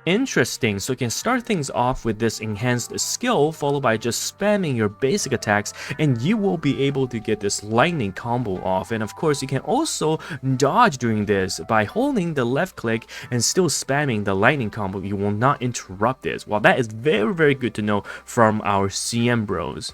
Interesting. So you can start things off with this enhanced skill followed by just spamming your basic attacks, and you will be able to get this lightning combo off. And of course you can also dodge during this by holding the left click and still spamming the lightning combo. You will not interrupt this. Well, that is very good to know from our CM bros.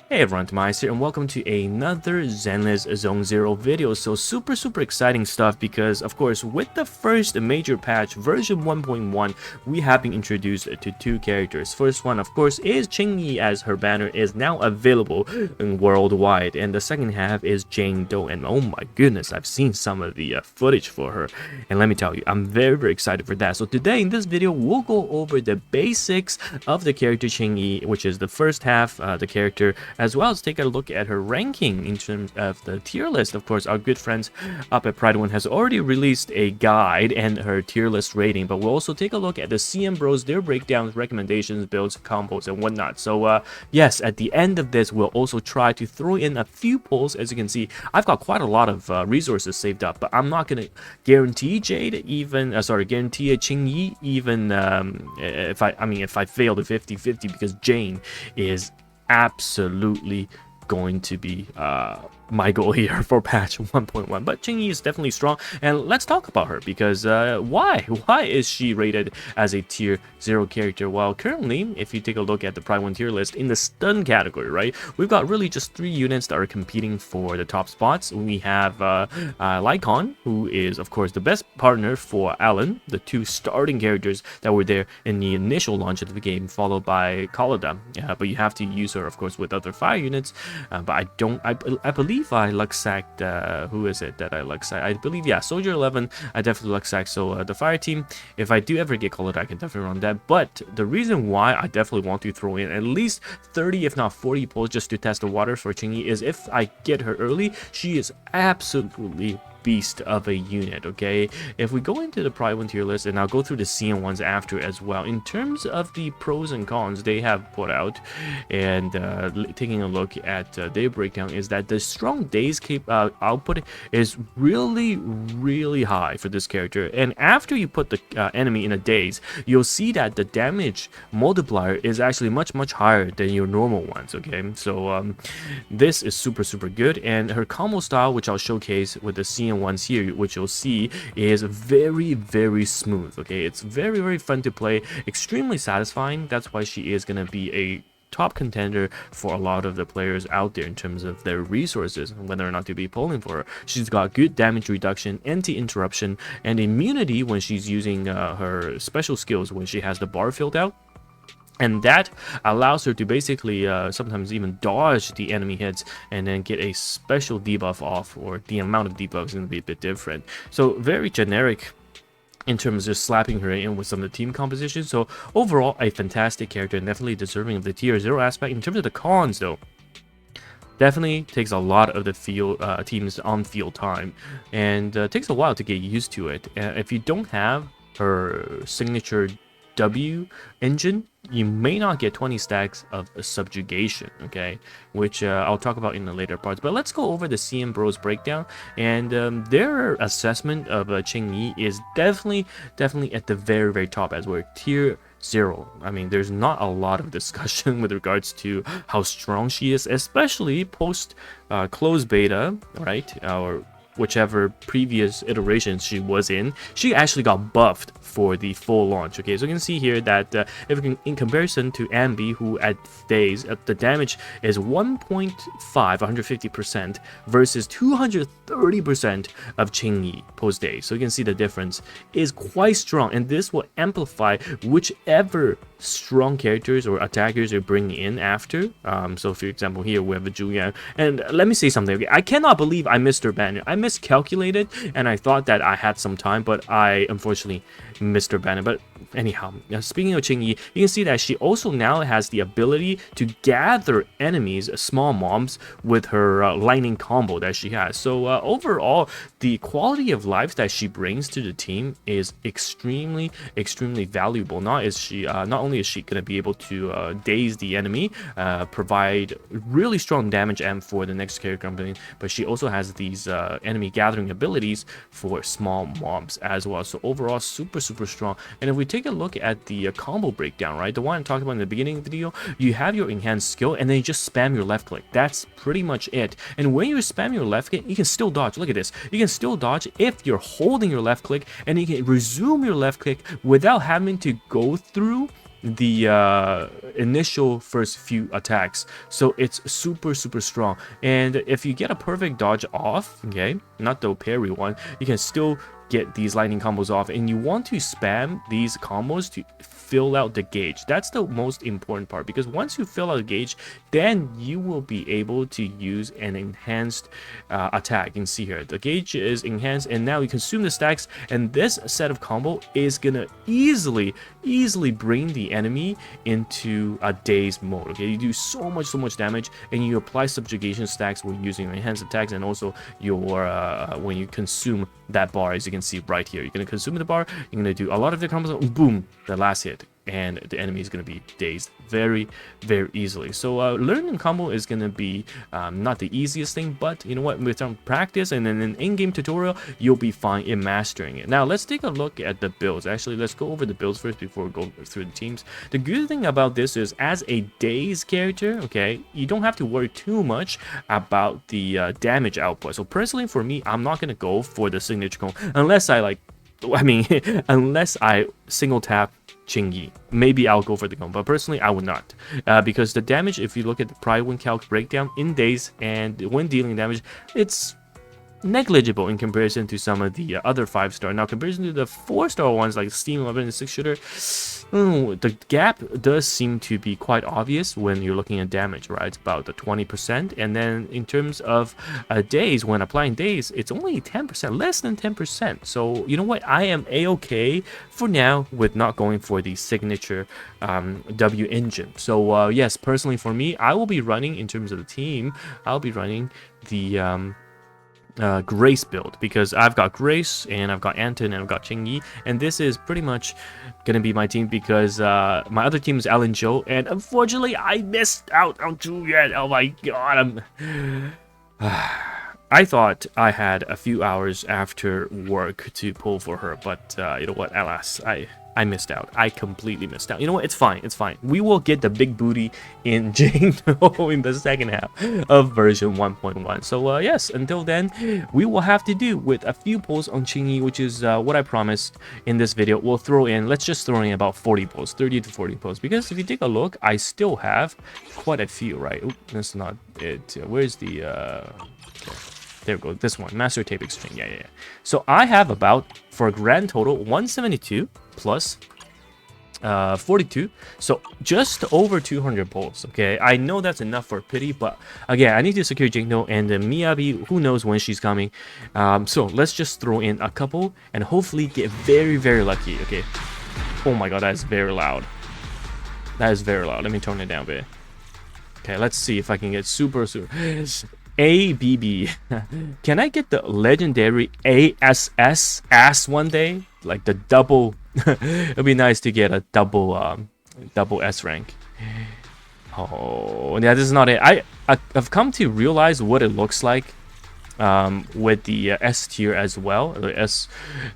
Hey everyone, TimaeuSS here, and welcome to another Zenless Zone Zero video. So super exciting stuff because, of course, with the first major patch, version 1.1, we have been introduced to two characters. First one, of course, is Qingyi, as her banner is now available worldwide, and the second half is Jane Doe. And oh my goodness, I've seen some of the footage for her, and let me tell you, I'm very excited for that. So today in this video, we'll go over the basics of the character Qingyi, which is the first half, the character, as well as take a look at her ranking in terms of the tier list. Of course, our good friends up at Pride 1 has already released a guide and her tier list rating, but we'll also take a look at the CM bros, their breakdowns, recommendations, builds, combos, and whatnot. So yes, at the end of this, we'll also try to throw in a few polls. As you can see, I've got quite a lot of resources saved up, but I'm not going to guarantee Jade, even guarantee a Qingyi, even if I fail to 50-50, because Jane is absolutely going to be my goal here for patch 1.1. But Qingyi is definitely strong, and let's talk about her, because why is she rated as a tier 0 character? Well, currently, if you take a look at the Pride 1 tier list in the stun category, right, we've got really just 3 units that are competing for the top spots. We have Lycon, who is of course the best partner for Alan, the 2 starting characters that were there in the initial launch of the game, followed by Kalada. But you have to use her, of course, with other fire units. But I believe I luck-sacked, who is it that I luck-sacked? I believe, yeah, Soldier 11, I definitely luck-sacked. So the fire team, if I do ever get called, I can definitely run that. But the reason why I definitely want to throw in at least 30, if not 40 pulls just to test the waters for Qingyi is if I get her early, she is absolutely beast of a unit. Okay, if we go into the Pride 1 tier list, and I'll go through the CM ones after as well, in terms of the pros and cons they have put out, and taking a look at their breakdown, is that the strong days output is really high for this character, and after you put the enemy in a daze, you'll see that the damage multiplier is actually much higher than your normal ones. Okay, so this is super good, and her combo style, which I'll showcase with the CM ones here, which you'll see is very smooth. Okay, it's very fun to play, extremely satisfying. That's why she is gonna be a top contender for a lot of the players out there in terms of their resources, whether or not to be pulling for her. She's got good damage reduction, anti-interruption, and immunity when she's using her special skills when she has the bar filled out. And that allows her to basically sometimes even dodge the enemy hits and then get a special debuff off, or the amount of debuff is going to be a bit different. So very generic in terms of just slapping her in with some of the team composition. So overall, a fantastic character and definitely deserving of the tier 0 aspect. In terms of the cons though, definitely takes a lot of the team's on-field time, and takes a while to get used to it. If you don't have her signature W engine, you may not get 20 stacks of subjugation, okay, which I'll talk about in the later parts. But let's go over the CM bros breakdown, and their assessment of Qingyi is definitely at the very top, as we're tier 0. I mean, there's not a lot of discussion with regards to how strong she is, especially post closed beta, right, or whichever previous iteration she was in. She actually got buffed for the full launch. Okay, so you can see here that if we can, in comparison to Ambi, who at days the damage is 150% versus 230% of Qingyi post day. So you can see the difference is quite strong, and this will amplify whichever strong characters or attackers you're bringing in after. So for example, here we have a Julian, and let me say something. Okay, I cannot believe I missed her banner. I miscalculated, and I thought that I had some time, but I unfortunately missed her banner. But anyhow, speaking of Qingyi, you can see that she also now has the ability to gather enemies, small mobs, with her lightning combo that she has. So overall, the quality of life that she brings to the team is extremely valuable. Not only only is she going to be able to daze the enemy, provide really strong damage amp for the next character company, but she also has these enemy gathering abilities for small mobs as well. So overall, super strong. And if we take a look at the combo breakdown, right, the one I talked about in the beginning of the video, you have your enhanced skill and then you just spam your left click. That's pretty much it. And when you spam your left click, you can still dodge. Look at this. You can still dodge if you're holding your left click, and you can resume your left click without having to go through the initial first few attacks. So it's super strong. And if you get a perfect dodge off, okay, not the parry one, you can still get these lightning combos off. And you want to spam these combos to fill out the gauge. That's the most important part, because once you fill out the gauge, then you will be able to use an enhanced attack. You can see here the gauge is enhanced, and now you consume the stacks, and this set of combo is gonna easily bring the enemy into a daze mode. Okay, you do so much damage, and you apply subjugation stacks when using your enhanced attacks, and also your when you consume that bar, as you can see right here, you're gonna consume the bar, you're gonna do a lot of the combos, boom, the last hit, and the enemy is going to be dazed very easily. So learning combo is going to be not the easiest thing, but you know what, with some practice and then an in-game tutorial, you'll be fine in mastering it. Now let's take a look at the builds. Actually, let's go over the builds first before we go through the teams. The good thing about this is, as a dazed character, okay, you don't have to worry too much about the damage output. So personally for me, I'm not going to go for the signature cone unless I unless I single tap Qingyi. Maybe I'll go for the cone, but personally I would not, because the damage, if you look at the prior win calc breakdown in days and when dealing damage, it's negligible in comparison to some of the other 5-star. Now, comparison to the 4-star ones like Steam 11 and 6 shooter, the gap does seem to be quite obvious when you're looking at damage, right? It's about the 20%, and then in terms of days, when applying days, it's only 10%, less than 10%. So you know what, I am a-okay for now with not going for the signature W engine. So yes, personally for me, I will be running, in terms of the team, I'll be running the Grace build, because I've got Grace and I've got Anton and I've got Qingyi, and this is pretty much gonna be my team, because my other team is Alan Joe, and unfortunately I missed out on Juliet. Oh my god, I thought I had a few hours after work to pull for her, but you know what, alas, I missed out. I completely missed out. You know what? It's fine. It's fine. We will get the big booty in Jingno in the second half of version 1.1. So yes, until then, we will have to do with a few polls on Qingyi, which is what I promised in this video. We'll throw in, let's just throw in about 40 polls, 30 to 40 polls, because if you take a look, I still have quite a few, right? Oop, that's not it. Where's the... There we go, this one, master tape exchange. Yeah. So I have about, for a grand total, 172 plus 42, so just over 200 polls. Okay, I know that's enough for pity, but again, I need to secure Jingno, and Miyabi, who knows when she's coming. So let's just throw in a couple and hopefully get very lucky. Okay, oh my god, that is very loud. That is very loud. Let me tone it down a bit. Okay, let's see if I can get super ABB. Can I get the legendary ASS ass one day? Like the double. It'd be nice to get a double S rank. Oh yeah, this is not it. I've come to realize what it looks like with the S tier as well, the S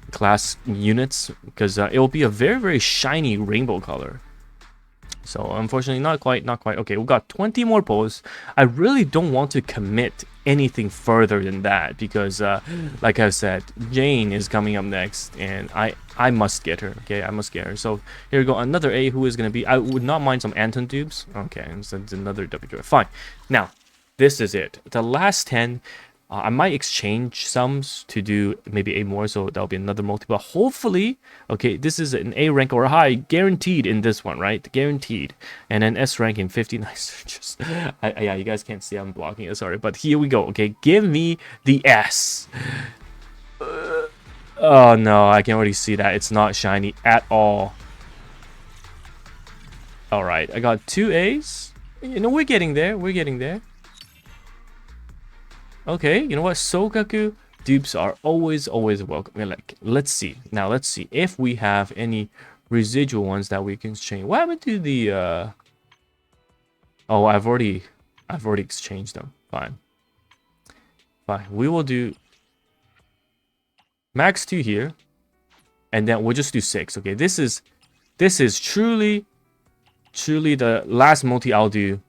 class units, because it will be a very shiny rainbow color. So unfortunately, not quite. Okay, we've got 20 more polls. I really don't want to commit anything further than that, because like I said, Jane is coming up next, and I must get her. Okay, I must get her. So here we go, another A. Who is going to be? I would not mind some Anton dupes. Okay, so it's another W. Fine. Now, this is it. The last 10. I might exchange sums to do maybe A more, so that'll be another multiple. Hopefully, okay, this is an A rank or high, guaranteed in this one, right? Guaranteed. And an S rank in 59 searches. Yeah, you guys can't see I'm blocking it, sorry. But here we go, okay? Give me the S. Oh no, I can already see that. It's not shiny at all. Alright, I got 2 A's. You know, we're getting there. We're getting there. Okay, you know what? Sokaku dupes are always welcome. Like, let's see. Now, let's see if we have any residual ones that we can exchange. What happened to the oh, I've already exchanged them. Fine. We will do max 2 here, and then we'll just do 6. Okay, this is truly the last multi I'll do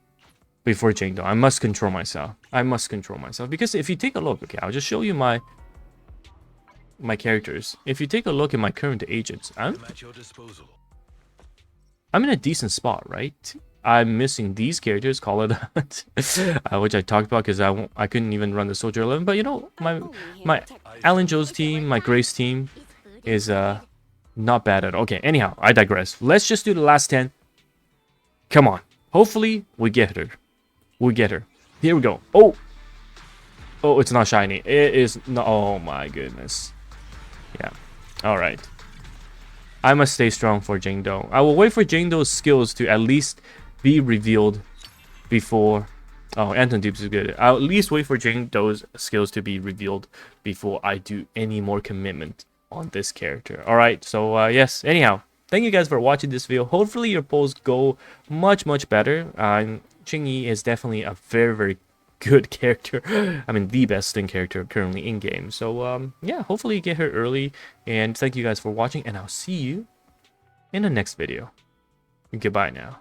before Jingdong. I must control myself. Because if you take a look, okay, I'll just show you my characters. If you take a look at my current agents, I'm in a decent spot, right? I'm missing these characters, call it which I talked about because I couldn't even run the Soldier 11. But you know, my Alan Joe's team, my Grace team is not bad at all. Okay, anyhow, I digress. Let's just do the last 10. Come on. Hopefully, we get her. Here we go. Oh, it's not shiny. It is not. Oh my goodness. Yeah. All right. I must stay strong for Jingdong. I will wait for Jingdong's skills to at least be revealed before. Oh, Anton Deeps is good. I'll at least wait for Jingdong's skills to be revealed before I do any more commitment on this character. All right. So yes. Anyhow, thank you guys for watching this video. Hopefully your polls go much better. Qingyi is definitely a very good character. I mean, the best thing character currently in game. So yeah, hopefully you get her early. And thank you guys for watching, and I'll see you in the next video. Goodbye now.